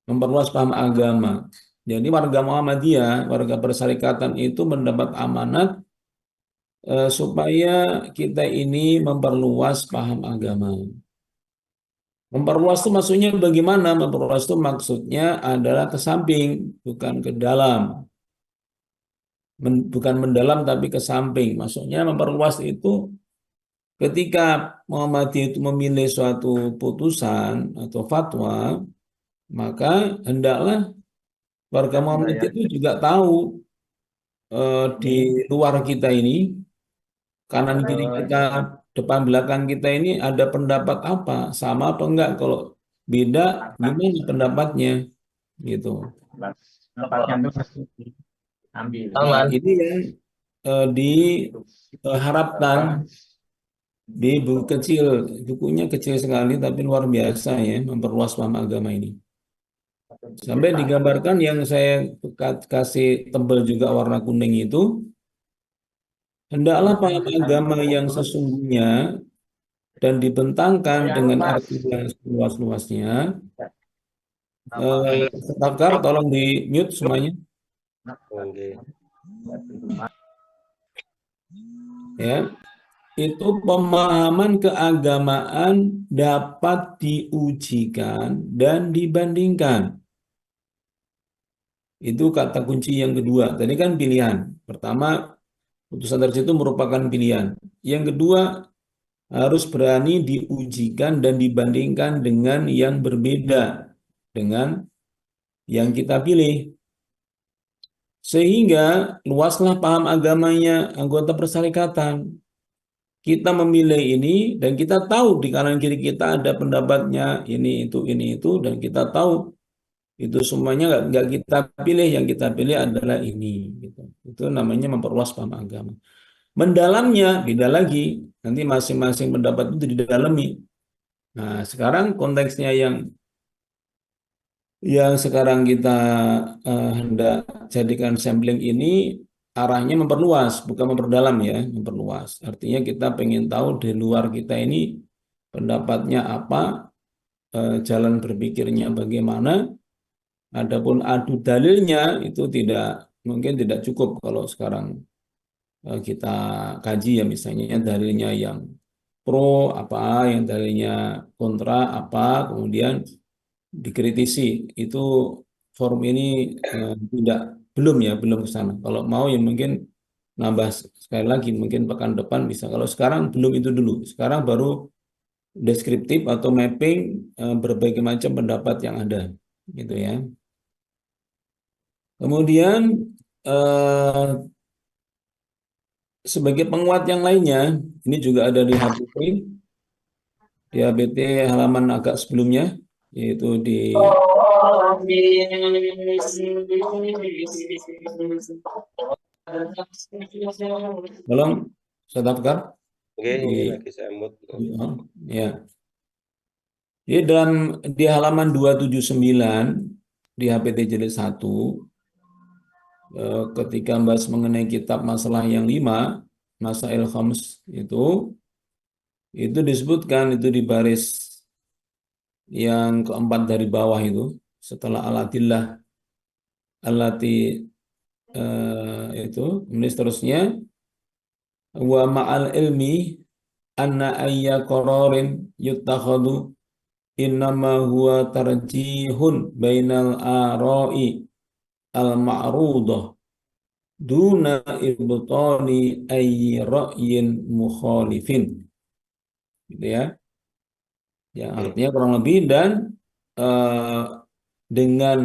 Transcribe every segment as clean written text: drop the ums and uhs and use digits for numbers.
memperluas paham agama. Jadi warga Muhammadiyah, warga persyarikatan itu mendapat amanat supaya kita ini memperluas paham agama. Memperluas itu maksudnya bagaimana? Memperluas itu maksudnya adalah ke samping, bukan ke dalam. Bukan mendalam tapi ke samping. Maksudnya memperluas itu ketika Muhammadiyah itu memilih suatu putusan atau fatwa, maka hendaklah warga Muhammadiyah itu juga tahu di luar kita ini, kanan kiri kita, depan belakang kita ini ada pendapat apa, sama apa enggak? Kalau beda, gimana pendapatnya, gitu. Nah, Aman. ini yang diharapkan di buku kecil, bukunya kecil sekali tapi luar biasa ya, memperluas paham agama ini. Sampai digambarkan yang saya kasih tebal juga warna kuning itu, hendaklah paham agama yang sesungguhnya dan dibentangkan dengan arti yang seluas-luasnya. Setakar, tolong di mute semuanya. Oke. Ya, itu pemahaman keagamaan dapat diujikan dan dibandingkan. Itu kata kunci yang kedua. Tadi kan pilihan. Pertama, putusan tersebut merupakan pilihan. Yang kedua, harus berani diujikan dan dibandingkan dengan yang berbeda dengan yang kita pilih. Sehingga luaslah paham agamanya anggota persyarikatan. Kita memilih ini dan kita tahu di kanan kiri kita ada pendapatnya ini itu dan kita tahu itu semuanya nggak kita pilih, yang kita pilih adalah ini. Gitu. Itu namanya memperluas paham agama. Mendalamnya beda lagi, nanti masing-masing pendapat itu didalami. Nah, sekarang konteksnya yang sekarang kita hendak jadikan sampling ini arahnya memperluas, bukan memperdalam ya, memperluas. Artinya kita pengen tahu di luar kita ini pendapatnya apa, jalan berpikirnya bagaimana. Adapun adu dalilnya itu mungkin tidak cukup kalau sekarang kita kaji ya, misalnya dalilnya yang pro apa, yang dalilnya kontra apa, kemudian dikritisi. Itu forum ini tidak belum ya, belum ke sana. Kalau mau ya mungkin nambah sekali lagi, mungkin pekan depan bisa. Kalau sekarang belum, itu dulu. Sekarang baru deskriptif atau mapping berbagai macam pendapat yang ada, gitu ya. Kemudian eh, sebagai penguat yang lainnya, ini juga ada di HBT halaman agak sebelumnya, yaitu di, tolong saya daftar Oke, di, ini lagi saya mood. oh, ya. Jadi di halaman 279 di HPT jilid 1, ketika membahas mengenai kitab masalah yang 5, Masail Khams itu disebutkan itu di baris yang keempat dari bawah itu, setelah alatillah alati itu, kemudian seterusnya wa ma'al ilmi anna ayya qararin yuttakhadhu innama huwa tarjihun bainal ara'i al ma'rudah duna ibtani ayyi ra'yin mukhalifin, gitu ya. Ya, Oke. artinya kurang lebih, dan eh, dengan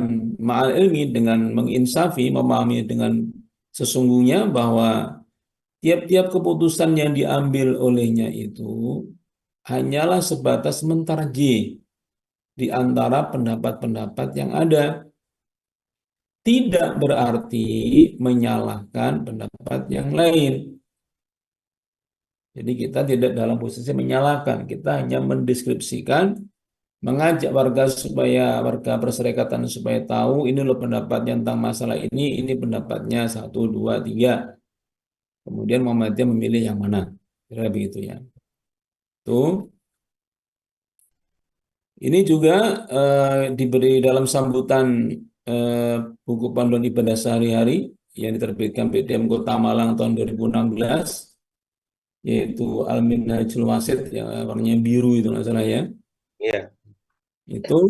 ma'al ilmi, dengan menginsafi, memahami dengan sesungguhnya bahwa tiap-tiap keputusan yang diambil olehnya itu hanyalah sebatas mentarjih di antara pendapat-pendapat yang ada. Tidak berarti menyalahkan pendapat yang lain. Jadi kita tidak dalam posisi menyalahkan, kita hanya mendeskripsikan, mengajak warga perserikatan supaya tahu ini loh pendapatnya tentang masalah ini pendapatnya satu, dua, tiga. Kemudian Muhammadiyah memilih yang mana. Kira begitu ya. Tuh. Ini juga diberi dalam sambutan eh, buku panduan ibadah sehari-hari yang diterbitkan PDM Kota Malang tahun 2016, yaitu Al-Minhajul Wasit yang warnanya biru itu nggak salah ya. Iya. Itu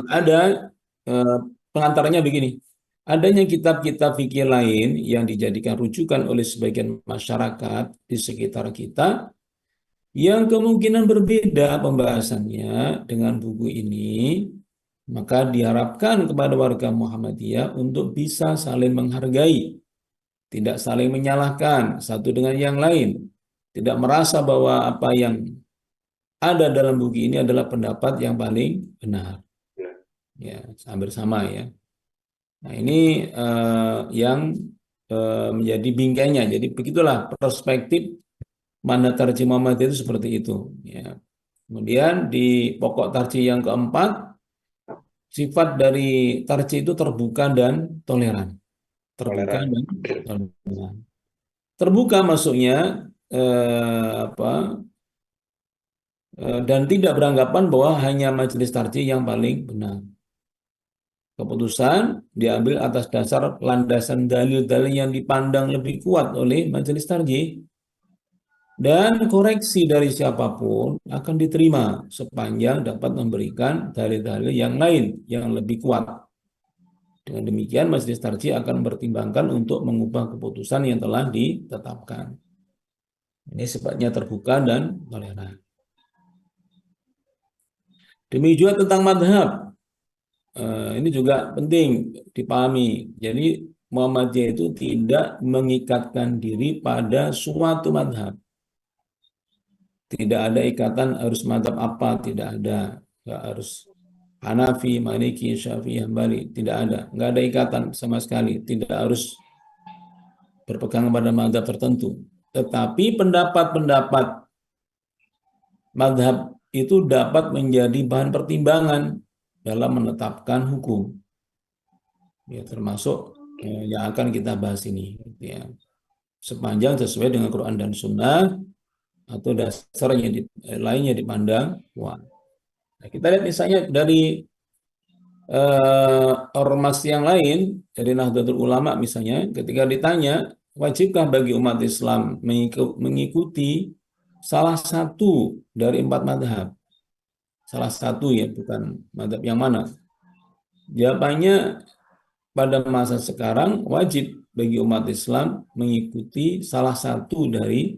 ada eh, pengantaranya begini. Adanya kitab-kitab fikih lain yang dijadikan rujukan oleh sebagian masyarakat di sekitar kita yang kemungkinan berbeda pembahasannya dengan buku ini, maka diharapkan kepada warga Muhammadiyah untuk bisa saling menghargai, tidak saling menyalahkan satu dengan yang lain, tidak merasa bahwa apa yang ada dalam buku ini adalah pendapat yang paling benar. Nah, Ya, hampir sama ya. Nah, ini yang menjadi bingkainya. Jadi begitulah perspektif mana tarjih Muhammad itu seperti itu. Ya. Kemudian di pokok tarjih yang keempat, sifat dari tarjih itu terbuka dan toleran. Terbuka toleran. dan toleran. Terbuka maksudnya apa? Dan tidak beranggapan bahwa hanya majelis tarjih yang paling benar. Keputusan diambil atas dasar landasan dalil-dalil yang dipandang lebih kuat oleh majelis tarjih, dan koreksi dari siapapun akan diterima sepanjang dapat memberikan dalil-dalil yang lain yang lebih kuat. Dengan demikian majelis tarjih akan mempertimbangkan untuk mengubah keputusan yang telah ditetapkan. Ini sifatnya terbuka dan toleran. Demikian juga tentang madhab. Ini juga penting dipahami. Jadi Muhammadiyah itu tidak mengikatkan diri pada suatu madhab. Tidak ada ikatan harus madhab apa, tidak ada. Nggak harus Hanafi, Maliki, Syafi'i, Hambali, tidak ada. Nggak ada ikatan sama sekali. Tidak harus berpegang pada madhab tertentu. Tetapi pendapat-pendapat madhab itu dapat menjadi bahan pertimbangan dalam menetapkan hukum. Ya, termasuk yang akan kita bahas ini. Gitu ya. Sepanjang sesuai dengan Quran dan Sunnah atau dasarnya lainnya dipandang kuat. Nah, kita lihat misalnya dari ormas yang lain, dari Nahdlatul Ulama misalnya, ketika ditanya, wajibkah bagi umat Islam mengikuti salah satu dari empat madhab? Salah satu ya, bukan madhab yang mana? Jawabannya pada masa sekarang wajib bagi umat Islam mengikuti salah satu dari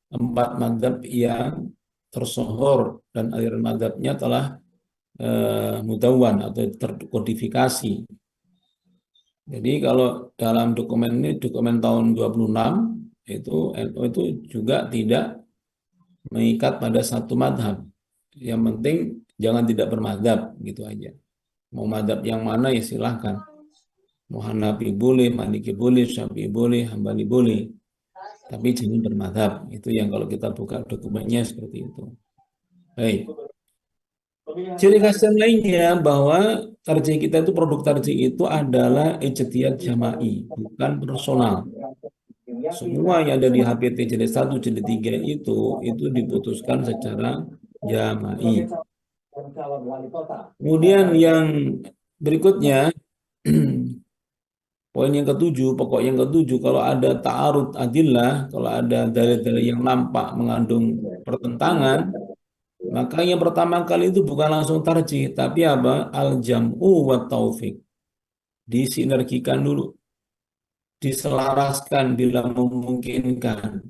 empat madhab yang tersohor dan aliran madhabnya telah mudawwan atau terkodifikasi. Jadi kalau dalam dokumen ini, dokumen tahun 26, itu NU itu juga tidak mengikat pada satu madhab. Yang penting jangan tidak bermadhab, gitu aja. Mau madhab yang mana ya silahkan. Mau Hanafi boleh, Maliki boleh, Syafi'i boleh, Hambali boleh. Tapi jangan bermadhab. Itu yang kalau kita buka dokumennya seperti itu. Baik. Ciri khas yang lainnya bahwa tarjih kita itu, produk tarjih itu adalah ijtihad jama'i, bukan personal. Semua yang ada di HPT jilid 1, jilid 3 itu diputuskan secara jama'i. Kemudian yang berikutnya, poin yang ketujuh, pokok yang ketujuh, kalau ada ta'arud adillah, kalau ada dalil-dalil yang nampak mengandung pertentangan, maka yang pertama kali itu bukan langsung tarjih, tapi apa? Al-jam'u wa taufik. Disinergikan dulu, diselaraskan bila memungkinkan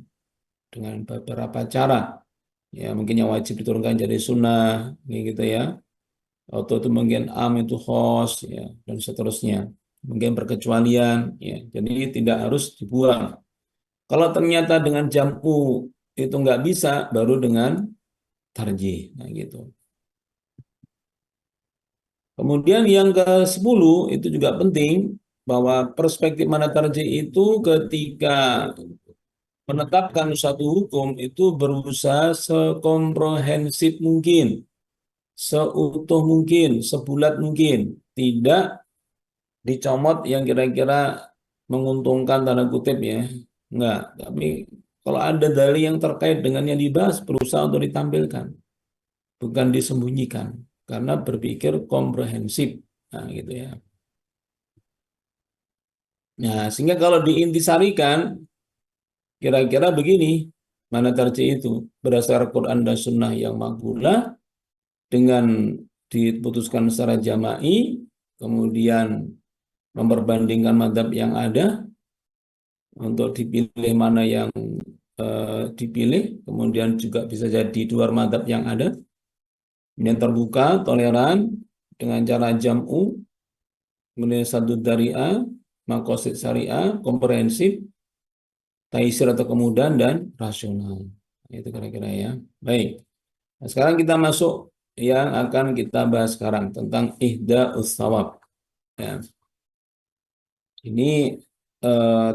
dengan beberapa cara. Ya, mungkin yang wajib diturunkan jadi sunnah, gitu ya. Atau itu mungkin am itu khos, ya, dan seterusnya. Mungkin perkecualian, ya. Jadi tidak harus dibuang. Kalau ternyata dengan jam'u itu nggak bisa, baru dengan tarjih. Nah, gitu. Kemudian yang ke-10 itu juga penting, bahwa perspektif mana tarjih itu ketika menetapkan suatu hukum itu berusaha sekomprehensif mungkin, seutuh mungkin, sebulat mungkin, tidak dicomot yang kira-kira menguntungkan tanda kutip ya, enggak. Tapi kalau ada dalil yang terkait dengan yang dibahas, berusaha untuk ditampilkan, bukan disembunyikan. karena berpikir komprehensif. Nah, gitu ya. Nah, sehingga kalau diintisarikan, kira-kira begini, mana tarjih itu? Berdasar Quran dan Sunnah yang makbulah, dengan diputuskan secara jama'i, kemudian memperbandingkan madhab yang ada, untuk dipilih mana yang dipilih, kemudian juga bisa jadi di luar madhab yang ada, kemudian terbuka, toleran, dengan cara jam'u, kemudian satu dari'ah, maqasid syariah, komprehensif, taisir atau kemudahan, dan rasional. Itu kira-kira ya. Baik. Nah, sekarang kita masuk yang akan kita bahas sekarang tentang ihda'us shawab. Ya. Ini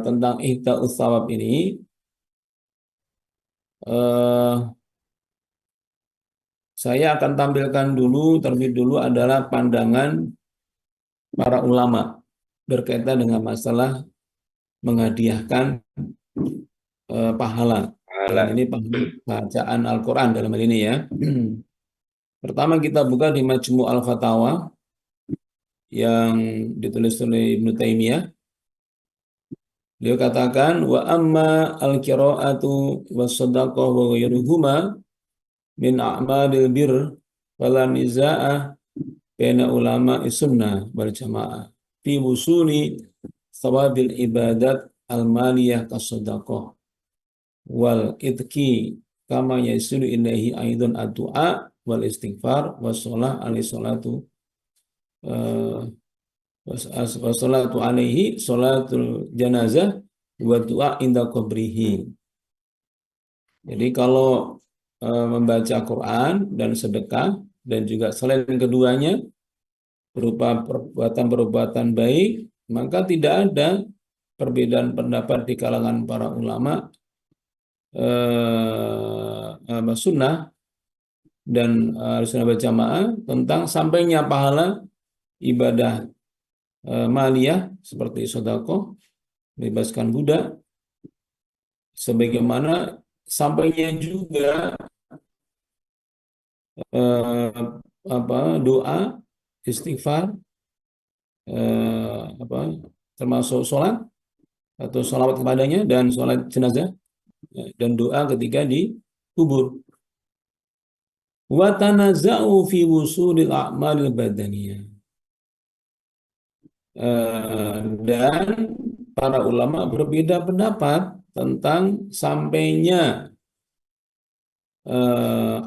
tentang ihda'us shawab ini eh, saya akan tampilkan dulu, terlebih dulu adalah pandangan para ulama berkaitan dengan masalah menghadiahkan pahala. Dalam Pahala. ini pahala bacaan Al-Quran dalam hal ini ya. Pertama kita buka di Majmu' Al-Fatawa yang ditulis oleh Ibnu Taimiyah. Beliau katakan wa amma al-qira'atu was shadaqah wa ghairuhuma min a'malil bir fala nizaa'a baina ulama sunnah wal jamaah fi wusuli thawabil ibadat al-maliyah kas-shadaqah wal itqi kama yasilu ilaihi aidan ad-du'a wal istighfar was shalah alaihi salatu eh, was salatu alaihi salatul janazah wa du'a inda qabrihi. Jadi kalau membaca Quran dan sedekah dan juga selain keduanya berupa perbuatan-perbuatan baik, maka tidak ada perbedaan pendapat di kalangan para ulama sunnah dan sunnah berjamaah tentang sampainya pahala ibadah maliyah seperti sedekah, bebaskan budak, sebagaimana sampainya juga eh, doa, istighfar, apa termasuk sholat atau sholawat kepadanya dan sholat jenazah dan doa ketika di kubur. Wa tanaza'u fi wusulil a'malil badaniyah. Dan para ulama berbeda pendapat tentang sampainya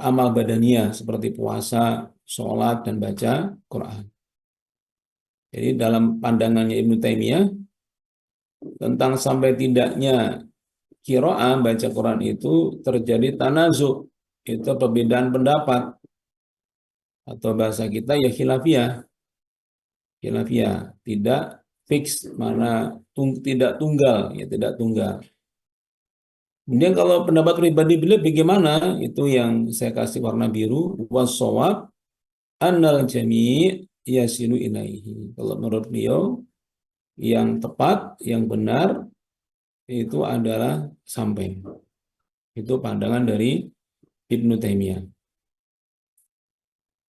amal badaniyah seperti puasa, sholat, dan baca Quran. Jadi dalam pandangannya Ibnu Taimiyah tentang sampai tidaknya qiraah baca Quran itu terjadi tanazu, itu perbedaan pendapat atau bahasa kita ya khilafiyah. Khilafiyah tidak fix mana tidak tunggal ya tidak tunggal. Kemudian kalau pendapat pribadi beliau bagaimana? Itu yang saya kasih warna biru was-shawab annal jami' yasilu ilaihi. Kalau menurut beliau yang tepat, yang benar itu adalah sampai. Itu pandangan dari Ibnu Taimiyah.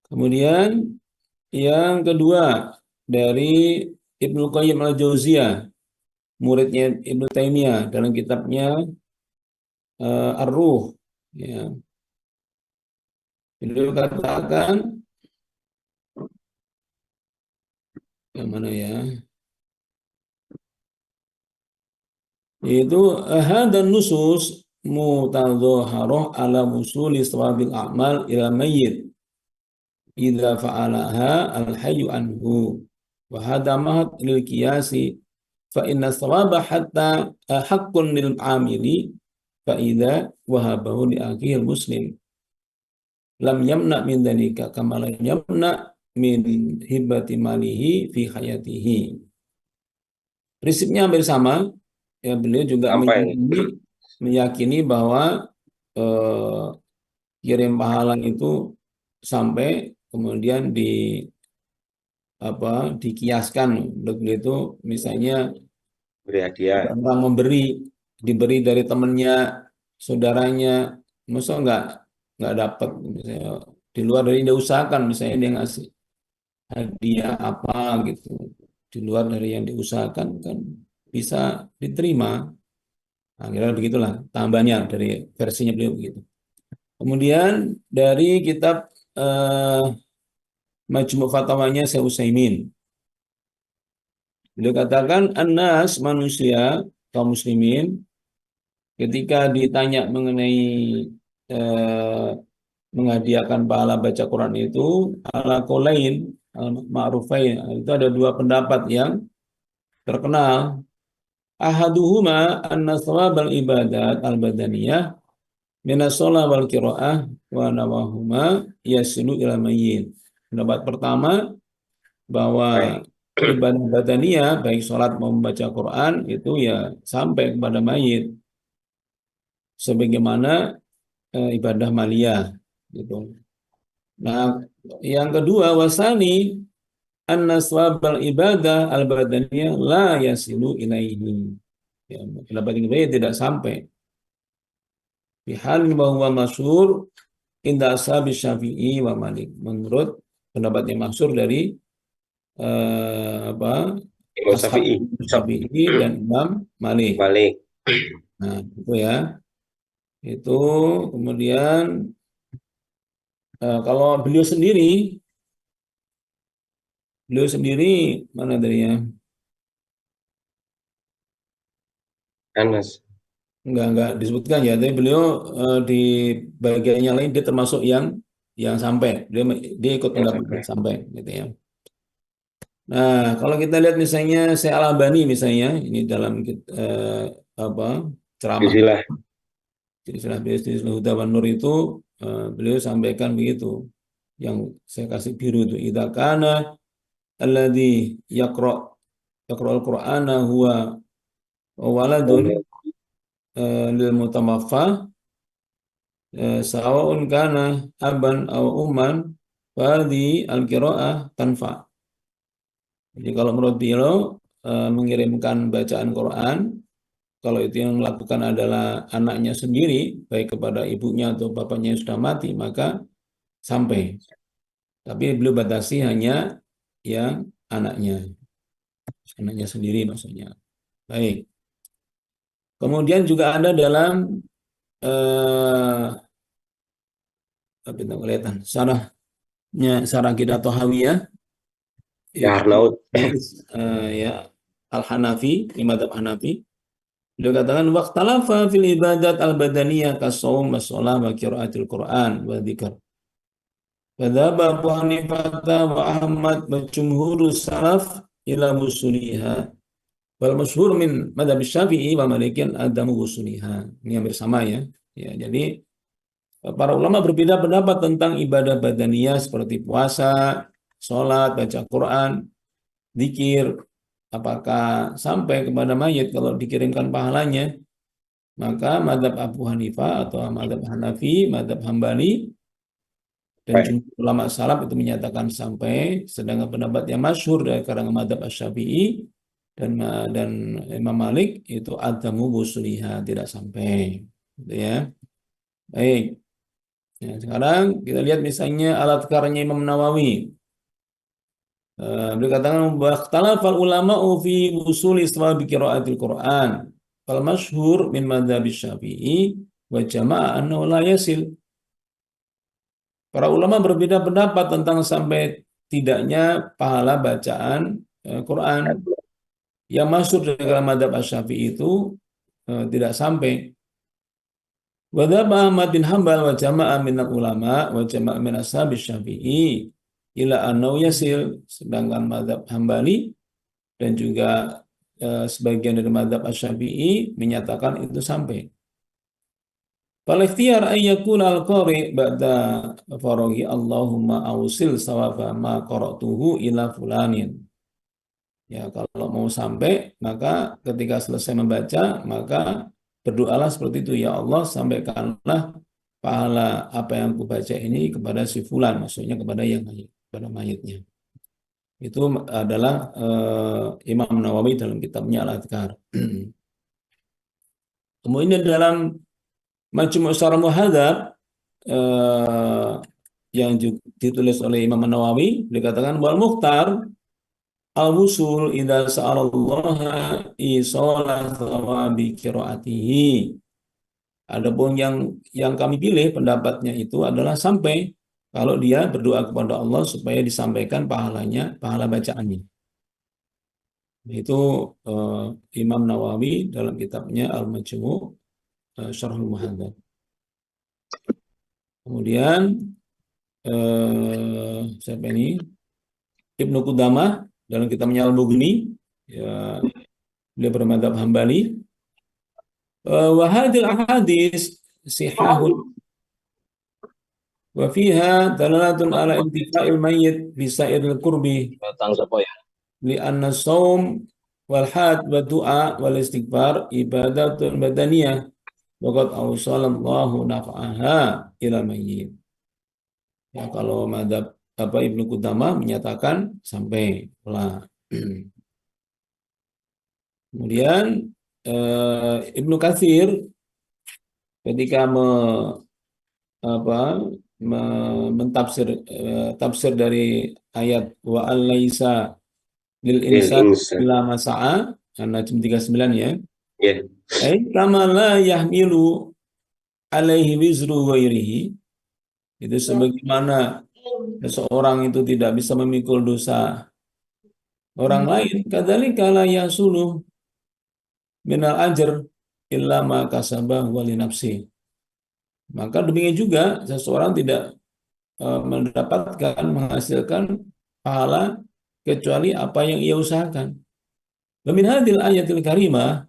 Kemudian yang kedua dari Ibnu Qayyim al-Jauziyah, muridnya Ibnu Taimiyah dalam kitabnya Ar-Ruh. Ya. Beliau katakan yang mana ya? Yaitu hadan nusus mutadhaharah ala musuli sawabil a'mal ila mayyit idza fa'alaha al-hayyu anhu wa hada mahat lil qiyasi fa inna sawaba hatta haqqun lil amili fa idza wahabahu li akhil muslim lam yamna min dalika kama lam yamna min hibati malihi fi hayatihi. Prinsipnya hampir sama. Ya, beliau juga Apa ini? meyakini bahwa eh, kirim pahala itu sampai kemudian dikiaskan untuk beliau itu misalnya Beri hadiah. orang diberi dari temannya, saudaranya, masa nggak dapat misalnya di luar dari yang diusahakan, misalnya dia ngasih hadiah apa gitu, di luar dari yang diusahakan kan bisa diterima. Nah, kira begitulah tambahnya dari versinya beliau begitu. Kemudian dari kitab Majmu' Fatwanya Syekh Utsaimin, beliau katakan annas manusia kaum muslimin ketika ditanya mengenai eh, menghadiahkan pahala baca Quran itu ala qolain al ma'rufain, itu ada dua pendapat yang terkenal. Ahaduhuma anna thawabal ibadat al badaniyah minas shalah wal qiraah wa nawahuma yasilu ila mayyit. Pendapat pertama bahwa Baik. ibadah badaniyah baik sholat mau membaca Quran itu ya sampai kepada mayit sebagaimana ibadah maliyah gitu. Nah, yang kedua wasani anna swabal ibadah al badaniyah la yasilu ilaihi. Ya, pendapat yang kedua ya tidak sampai. Bihal bahwa masyhur inda ashabi Syafi'i wa Malik. Menurut pendapat yang masyhur dari apa Imam ashab Syafi'i. Syafi'i dan Imam Malik. Balik. Nah, itu ya. Itu kemudian kalau beliau sendiri mana tadi ya? Anas. Enggak disebutkan ya, tapi beliau di bagiannya lain dia termasuk yang sampai. Dia ikut Yang pendapat sampai. yang sampai gitu ya. Nah, kalau kita lihat misalnya Syekh Al-Albani misalnya ini dalam apa ceramah Bismillah. Silsilah Huda wan Nur itu beliau sampaikan begitu. Yang saya kasih biru itu idza kana alladzi yaqra yaqra'ul Qur'ana huwa waladun lil mutamaffa sawa'un kana aban aw umman fadi al-qira'ah tanfa. Jadi kalau menurut beliau mengirimkan bacaan Quran kalau itu yang melakukan adalah anaknya sendiri baik kepada ibunya atau bapaknya yang sudah mati maka sampai. Tapi beliau batasi hanya yang anaknya, anaknya sendiri maksudnya. Baik. Kemudian juga ada dalam apa itu kelihatan sarah kita Tahawiyah Ya itu Arnaud. ya Al-Hanafi, Imam Hanafi. Beliau katakan waqtalafa fil ibadat al-badaniyah kas-shaum was-shalah wa qiraatil Qur'an wa dzikr. Fadzhaba Abu Hanifah wa Ahmad wa jumhurus salaf ila wusuliha. Wal masyhur min madhab Syafi'i wa Malikin adamu wusuliha. Ini yang bersama ya. Ya, jadi para ulama berbeda pendapat tentang ibadah badaniyah seperti puasa, sholat, baca Quran, zikir, apakah sampai kepada mayit kalau dikirimkan pahalanya. Maka madhab Abu Hanifah atau madhab Hanafi, madhab Hambali, dan Baik. jumhur ulama salaf itu menyatakan sampai, sedangkan pendapat yang masyhur dari kalangan madhab Asy-Syafi'i dan Imam Malik itu adamu wusuliha tidak sampai. Gitu ya. Baik. Ya, sekarang kita lihat misalnya alat karanya Imam Nawawi. Beliau katakan bahtalafal ulama fi usuli sawabi qiraatil Quran. Fal masyhur min madzhab Syafi'i wa jama'ah annahu la yasil. Para ulama berbeda pendapat tentang sampai tidaknya pahala bacaan Quran. Yang masuk dalam madzhab Asy-Syafi'i itu tidak sampai. Wa dzaba Ahmad bin Hambal wa jama'ah minal ulama wa jama'ah min ashabi Syafi'i ila annahu yasil. Sedangkan madzhab Hambali dan juga sebagian dari madzhab Asy-Syafi'i menyatakan itu sampai. Fal ikhtiyar ay yakuna al-qari ba'da faraghi Allahumma awsil sawaba ma qara'tuhu ila fulanin. Ya, kalau mau sampai maka ketika selesai membaca maka berdoalah seperti itu, ya Allah sampaikanlah pahala apa yang aku baca ini kepada si fulan, maksudnya kepada yang mayit, kepada mayitnya. Itu adalah Imam Nawawi dalam kitabnya Al-Adhkar. Kemudian dalam Majmu' Syarah Muhadzab yang ditulis oleh Imam Nawawi dikatakan wal mukhtar al-wusul idza sa'alallaha isola thawabi qiraatihi. Adapun yang kami pilih pendapatnya itu adalah sampai kalau dia berdoa kepada Allah supaya disampaikan pahalanya, pahala bacaannya. Itu eh, Imam Nawawi dalam kitabnya Al-Majmu' Syarhul Muhadzab. Kemudian siapa ini? Ibnu Qudamah dalam kitabnya Al-Mughni, ya, dia bermadzhab Hambali. Wa hadhil ahadits sihahun wa fiha dalalatun ala intifa'il mayyit bi sa'iril qurbi Datang siapa ya? li anna shaum wal had wa du'a wal istighfar ibadatun badaniyah wa qad awsalallahu naf'aha ila mayyit. Ya, kalau madzhab apa Ibnu Qudamah menyatakan sampai lah. Kemudian Ibnu Katsir ketika apa, mentafsir tafsir dari ayat wa alaisa lil Lil insan insan. illa masa'a An-Najm 39 ya. Ya. Kama la yahmilu alaihi wizru ghairihi, itu sebagaimana seseorang itu tidak bisa memikul dosa orang lain, kadzalika la yasulu minal ajr illa ma kasabah wa li nafsi. Maka demikian juga seseorang tidak mendapatkan menghasilkan pahala kecuali apa yang ia usahakan. Wa min hadhil ayatil karimah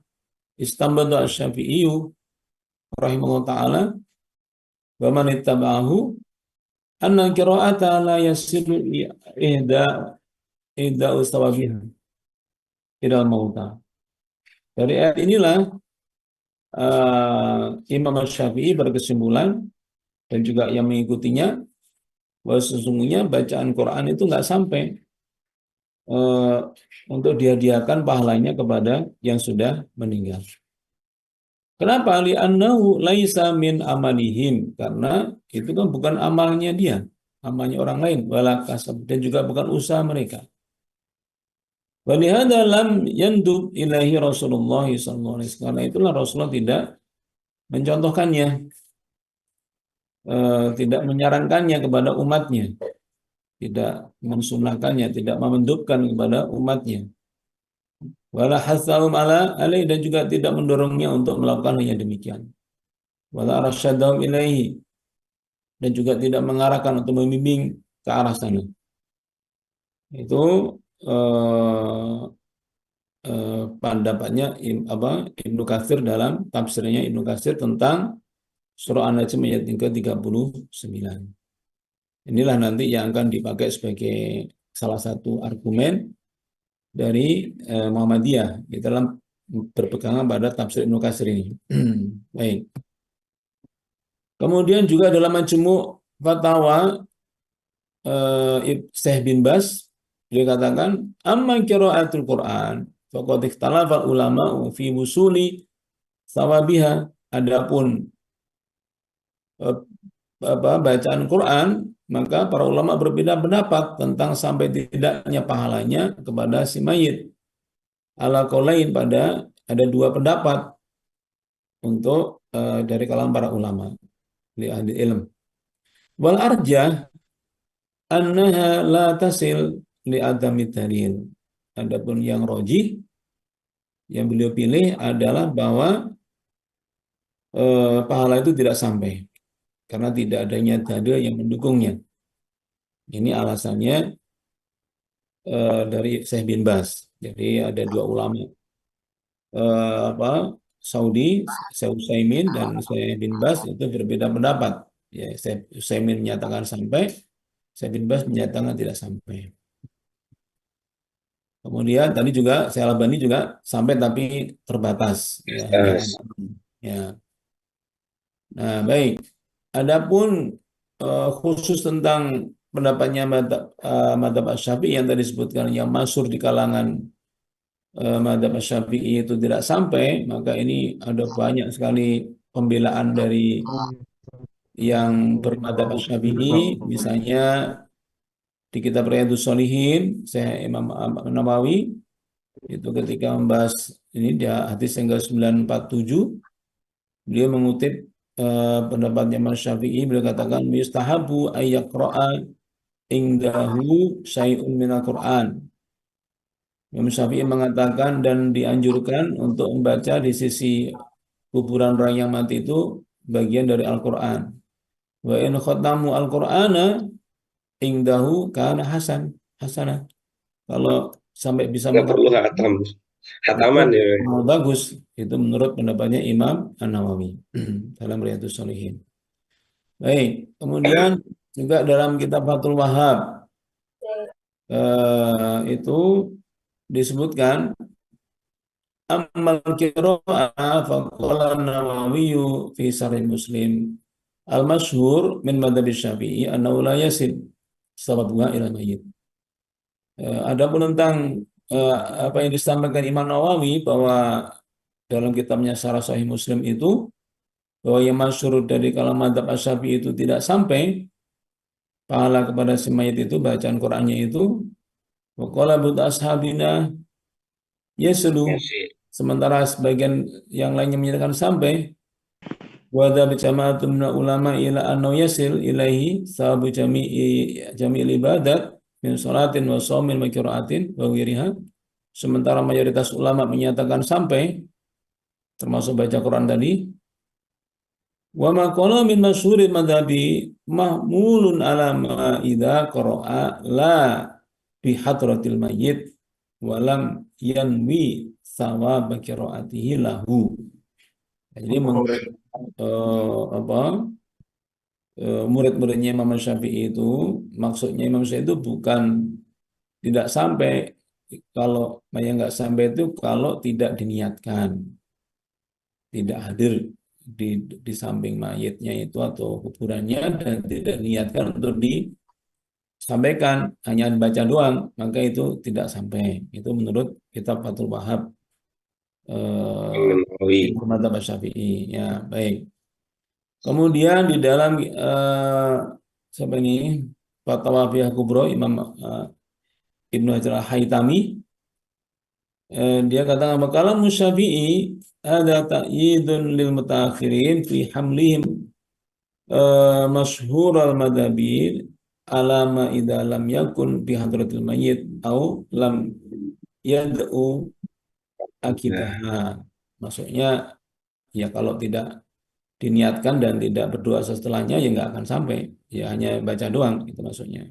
istanbata asy-Syafi'i rahimahullah taala wa man ittaba'ahu anna qira'ata la yasilu ihda ustawabiha idal mauta. Dari ayat inilah Imam Syafi'i berkesimpulan dan juga yang mengikutinya bahwa sesungguhnya bacaan Quran itu nggak sampai untuk dihadiahkan pahalanya kepada yang sudah meninggal. Kenapa? Li'annahu laisa min amalihim, karena itu kan bukan amalnya dia, amalnya orang lain, wala kasab, dan juga bukan usaha mereka. Walihada lam yandub ilahi Rasulullah sallallahu alaihi wasallam. Karena itulah Rasulullah tidak mencontohkannya, tidak menyarankannya kepada umatnya, tidak mensunahkannya, tidak memendupkan kepada umatnya. Wala hasahum ala alaih, dan juga tidak mendorongnya untuk melakukan hal yang demikian. Wala arsyadahum ilaihi, dan juga tidak mengarahkan atau membimbing ke arah sana. Itu pendapatnya Ibnu Katsir dalam tafsirnya Ibnu Katsir tentang surah An-Najm ayat yang ke-39. Inilah nanti yang akan dipakai sebagai salah satu argumen dari Muhammadiyah di dalam berpegangan pada tafsir Ibnu Katsir ini. Baik. Kemudian juga dalam Majmu' Fatawa Syekh bin Baz dia katakan amma qiraatul Quran faqad ikhtalafa ulama fi wusuli sawabiha. Adapun bacaan Quran, maka para ulama berbeda pendapat tentang sampai tidaknya pahalanya kepada si mayit. Ala qaulain, pada ada dua pendapat untuk dari kalangan para ulama di ahli ilm. Wal arjah annaha la tasil li adami dalil. Adapun yang rojih yang beliau pilih adalah bahwa pahala itu tidak sampai karena tidak adanya dalil yang mendukungnya. Ini alasannya dari Syekh bin Baz. Jadi ada dua ulama Saudi, Syekh Utsaimin dan Syekh bin Baz itu berbeda pendapat. Ya, Syekh Utsaimin menyatakan sampai, Syekh bin Baz menyatakan tidak sampai. Kemudian tadi juga Syekh Al-Albani juga sampai tapi terbatas. Ya, ya. Nah, baik. Adapun khusus tentang pendapatnya madzhab Asy-Syafi'i yang tadi disebutkan yang masyhur di kalangan madzhab Asy-Syafi'i itu tidak sampai, maka ini ada banyak sekali pembelaan dari yang bermadzhab Syafi'i, misalnya di kitab Riyadhus Shalihin, saya Imam Nawawi itu ketika membahas ini dia hadis yang ke-947, beliau mengutip pendapat Imam Syafi'i, beliau katakan yustahabu ayyaqra'a indahu syai'un minal Qur'an. Imam Syafi'i mengatakan dan dianjurkan untuk membaca di sisi kuburan orang yang mati itu bagian dari Al-Qur'an. Wa in khatamu Al-Qur'ana indahu kana hasanah. Kalau sampai bisa Nggak perlu menghafal itu hataman ya. bagus. Itu menurut pendapatnya Imam An-Nawawi dalam Riyadhus Shalihin. Baik, kemudian juga dalam kitab Fathul Wahhab itu disebutkan amal qira'ah faqala An-Nawawi fi Sharh Muslim al-masyhur min madhhab Syafi'i annahu la yasil sababuha ila mayyit. Adapun tentang eh, apa yang disampaikan Imam Nawawi bahwa dalam kitabnya Syarah Sahih Muslim itu bahwa yang masyhur dari kalangan madzhab Asy-Syafi'i itu tidak sampai pahala kepada si mayit itu bacaan Qur'annya itu waqala bud ashabina yaslu, Masih. sementara sebagian yang lainnya menyatakan sampai wa dzaba jama'atun minal ulama ila annahu yasil ilaihi sahabu jami'il ibadat min salatin wa shaumin wa qiraatin wa wiriha, sementara mayoritas ulama menyatakan sampai termasuk baca Quran tadi. Wa ma qala min masyhuri madhabi mahmulun ala ma idza qara'a la bi hadratil mayyit wa lam yanwi thawab qiraatihi lahu. Jadi menurut apa murid-muridnya Imam Syafi'i itu, maksudnya Imam Syafi'i itu bukan tidak sampai, kalau yang nggak sampai itu kalau tidak diniatkan, tidak hadir di di samping mayitnya itu atau kuburannya dan tidak niatkan untuk disampaikan, hanya baca doang, maka itu tidak sampai. Itu menurut kitab Fathul Wahhab Imam Nawawi. Ibnu Madzhab Syafi'i. Ya, baik. Kemudian di dalam siapa ini? Fatwa Fiqh Kubro Imam Ibnu Hajar Al-Haytami, dia katakan kalau Musyafi'i ada ta'yidun lil mutaakhirin fi hamlihim masyhur al-madhabir alama idza lam yakun bi hadratil mayyit au lam yad'u Nah, akidaha. Maksudnya ya kalau tidak diniatkan dan tidak berdoa setelahnya ya nggak akan sampai. Ya hanya baca doang itu maksudnya.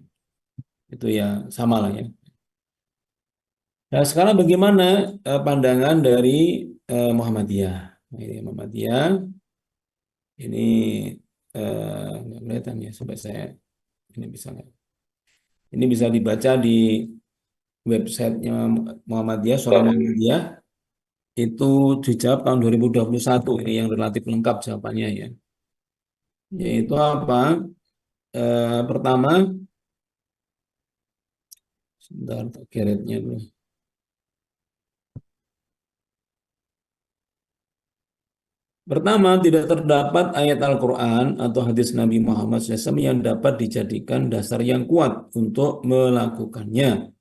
Itu ya sama lah ya. Nah, sekarang bagaimana pandangan dari Muhammadiyah? Nah, ini Muhammadiyah ini nggak kelihatan ya, sampai saya ini bisa nggak? Ini bisa dibaca di websitenya Muhammadiyah, Suara Muhammadiyah, itu dijawab tahun 2021, ini yang relatif lengkap jawabannya ya. Yaitu apa? Pertama, sebentar keretnya dulu. Pertama, tidak terdapat ayat Al-Quran atau hadis Nabi Muhammad SAW yang dapat dijadikan dasar yang kuat untuk melakukannya.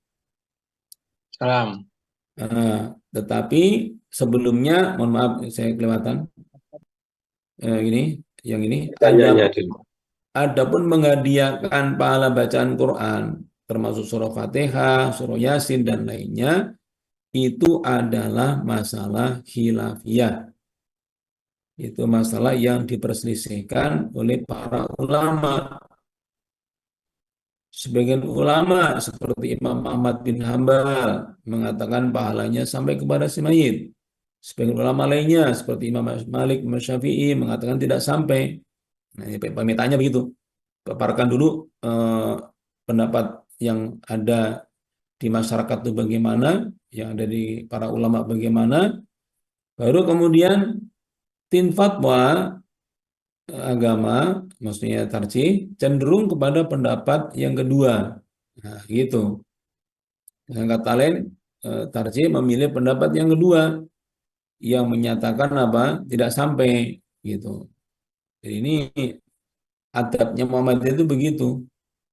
Salam. Tetapi sebelumnya, mohon maaf saya kelewatan, ini, yang ini, tanyanya dulu. adapun menghadiahkan pahala bacaan Quran, termasuk surah Fatihah, surah Yasin, dan lainnya, itu adalah masalah khilafiyah. Itu masalah yang diperselisihkan oleh para ulama. Sebagian ulama seperti Imam Ahmad bin Hambal mengatakan pahalanya sampai kepada si mayit. Sebagian ulama lainnya seperti Imam Malik, Imam Syafi'i mengatakan tidak sampai. Nah, ini permintaannya begitu. Paparkan dulu pendapat yang ada di masyarakat itu bagaimana, yang ada di para ulama bagaimana, baru kemudian tim fatwa agama, maksudnya tarji, cenderung kepada pendapat yang kedua. Nah, gitu. Dengan kata lain, tarji memilih pendapat yang kedua, yang menyatakan apa? Tidak sampai, gitu. Jadi ini adabnya Muhammadiyah itu begitu.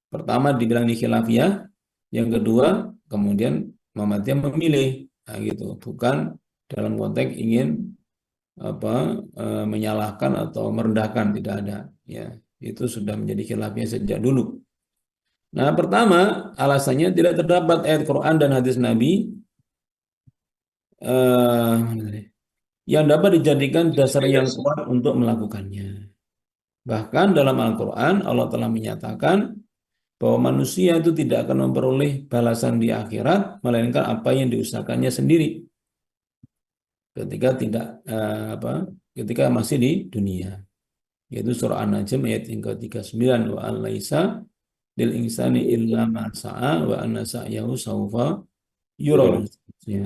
Pertama dibilang di khilafiyah, yang kedua kemudian Muhammadiyah memilih, nah, gitu. Bukan dalam konteks ingin apa menyalahkan atau merendahkan, tidak ada. Ya, itu sudah menjadi khilafiyah sejak dulu. Nah, pertama alasannya tidak terdapat ayat Quran dan hadis Nabi yang dapat dijadikan dasar yang kuat untuk melakukannya. Bahkan dalam Al-Quran Allah telah menyatakan bahwa manusia itu tidak akan memperoleh balasan di akhirat melainkan apa yang diusahakannya sendiri ketika tidak ketika masih di dunia, yaitu surah An-Najm ayat yang ke-39, wa an laisa lil insani illa ma sa'a wa anna sa'yahu sawfa yura, dan seterusnya.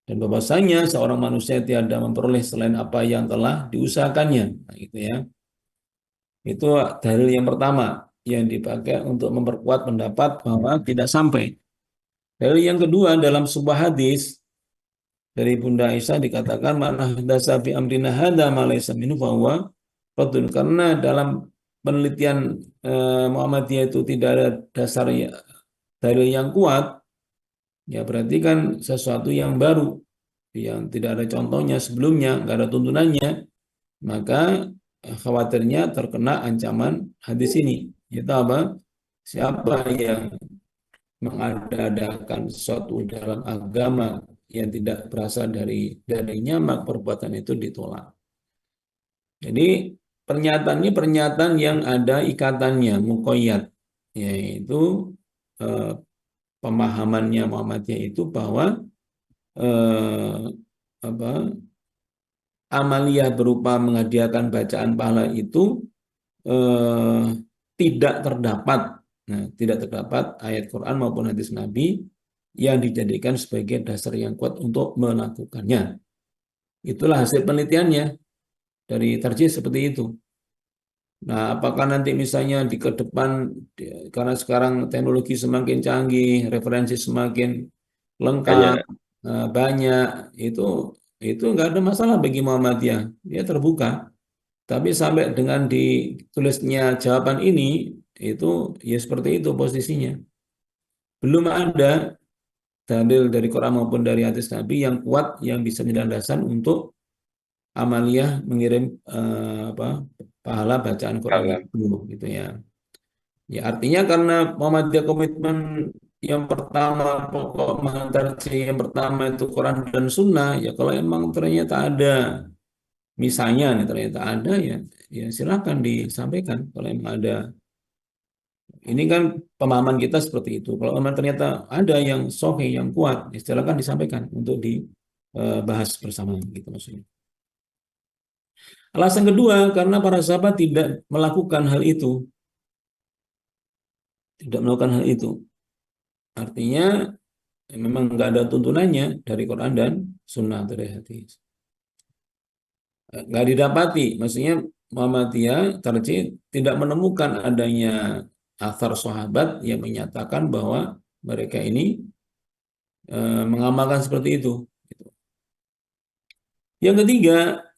Dan bahwasanya seorang manusia tiada memperoleh selain apa yang telah diusahakannya. Nah, gitu ya. Itu dalil yang pertama yang dipakai untuk memperkuat pendapat bahwa tidak sampai. Dalil yang kedua dalam sebuah hadis dari Bunda Aisyah dikatakan mana hadasa fi amrina hadza ma laysa minhu fahuwa raddun. Karena dalam penelitian Muhammadiyah itu tidak ada dasar dalil yang kuat, ya berarti kan sesuatu yang baru yang tidak ada contohnya sebelumnya, nggak ada tuntunannya, maka khawatirnya terkena ancaman hadis ini. Itu apa? Siapa yang mengada-adakan sesuatu dalam agama yang tidak berasal darinya, maka perbuatan itu ditolak. Jadi pernyataan ini pernyataan yang ada ikatannya, muqayyad, yaitu eh, pemahamannya Muhammadiyah itu bahwa eh, apa amaliyah berupa menghadiahkan bacaan pahala itu eh, tidak terdapat, tidak terdapat ayat Quran maupun hadis Nabi yang dijadikan sebagai dasar yang kuat untuk melakukannya. Itulah hasil penelitiannya dari tarjih seperti itu. Nah, apakah nanti misalnya di ke depan karena sekarang teknologi semakin canggih, referensi semakin lengkap, Banyak. banyak, itu nggak ada masalah bagi Muhammadiyah. Dia terbuka. Tapi sampai dengan ditulisnya jawaban ini, itu ya seperti itu posisinya. Belum ada dalil dari Quran maupun dari hadis Nabi yang kuat yang bisa menjadi landasan untuk amaliyah mengirim pahala bacaan Quran Salah. itu, gitu ya. Ya artinya karena Muhammadiyah komitmen yang pertama, pokok mengantar yang pertama itu Quran dan Sunnah. Ya kalau emang ternyata ada, misalnya nih ternyata ada, ya silakan disampaikan kalau emang ada. Ini kan pemahaman kita seperti itu. Kalau memang ternyata ada yang sahih, yang kuat, ya silakan disampaikan untuk dibahas bersama, gitu maksudnya. Alasan kedua, karena para sahabat tidak melakukan hal itu, tidak melakukan hal itu. Artinya memang nggak ada tuntunannya dari Quran dan Sunnah dari hadis. Nggak didapati, maksudnya Muhammadiyah tarjih tidak menemukan adanya athar sahabat yang menyatakan bahwa mereka ini mengamalkan seperti itu. Yang ketiga,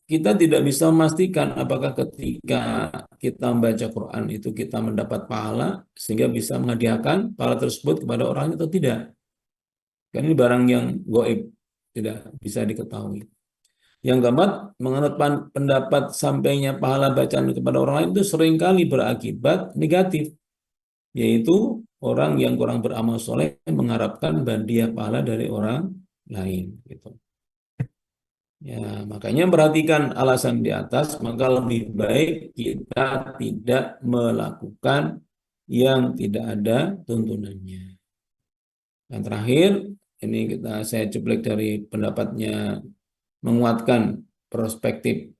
kita tidak bisa memastikan apakah ketika kita membaca Quran itu kita mendapat pahala sehingga bisa menghadiahkan pahala tersebut kepada orang atau tidak. Kan ini barang yang gaib, tidak bisa diketahui. Yang keempat, menurut pendapat sampainya pahala bacaan kepada orang lain itu seringkali berakibat negatif, yaitu orang yang kurang beramal soleh mengharapkan hadiah pahala dari orang lain. Gitu. Ya, makanya perhatikan alasan di atas, maka lebih baik kita tidak melakukan yang tidak ada tuntunannya. Yang terakhir, ini saya cuplek dari pendapatnya menguatkan perspektif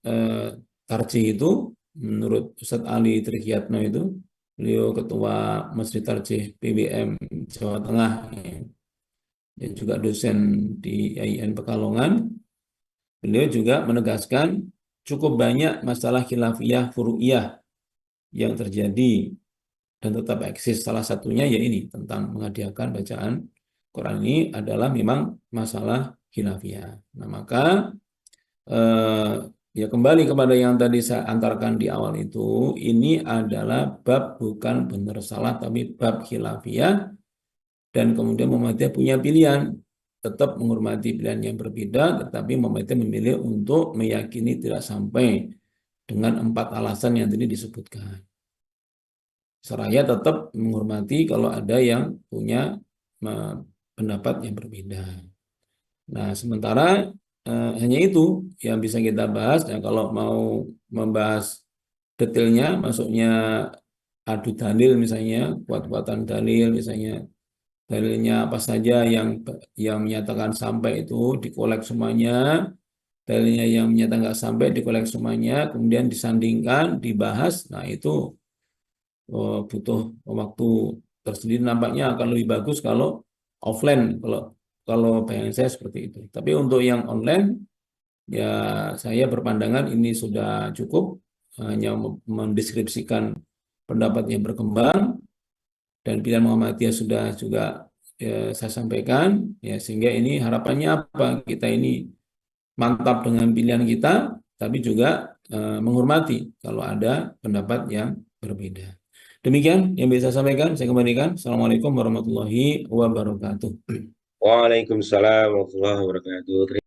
tarjih itu, menurut Ustadz Ali Trihiyatno itu, beliau ketua Masjid Tarjih PBM Jawa Tengah, dan juga dosen di IAIN Pekalongan. Beliau juga menegaskan cukup banyak masalah khilafiyah furu'iyah yang terjadi dan tetap eksis. Salah satunya ya ini tentang menghadiahkan bacaan Quran ini adalah memang masalah khilafiyah. Nah, maka Ya kembali kepada yang tadi saya antarkan di awal itu, ini adalah bab bukan benar salah, tapi bab khilafiyah, dan kemudian Muhammadiyah punya pilihan, tetap menghormati pilihan yang berbeda, tetapi Muhammadiyah memilih untuk meyakini tidak sampai dengan 4 alasan yang tadi disebutkan. Seraya tetap menghormati kalau ada yang punya eh, pendapat yang berbeda. Nah, sementara hanya itu yang bisa kita bahas. Ya, kalau mau membahas detailnya, masuknya adu dalil misalnya, kuat-kuatan dalil misalnya, dalilnya apa saja yang menyatakan sampai itu dikolek semuanya, dalilnya yang menyatakan nggak sampai dikolek semuanya, kemudian disandingkan, dibahas. Nah, itu butuh waktu tersendiri, nampaknya akan lebih bagus kalau offline, kalau kalau bayangan saya seperti itu. Tapi untuk yang online, ya saya berpandangan ini sudah cukup, hanya mendeskripsikan pendapat yang berkembang, dan pilihan Muhammadiyah sudah juga saya sampaikan, ya sehingga ini harapannya apa? Kita ini mantap dengan pilihan kita, tapi juga menghormati kalau ada pendapat yang berbeda. Demikian yang bisa saya sampaikan. Saya kembalikan. Assalamualaikum warahmatullahi wabarakatuh. Waalaikumsalam warahmatullahi wabarakatuh.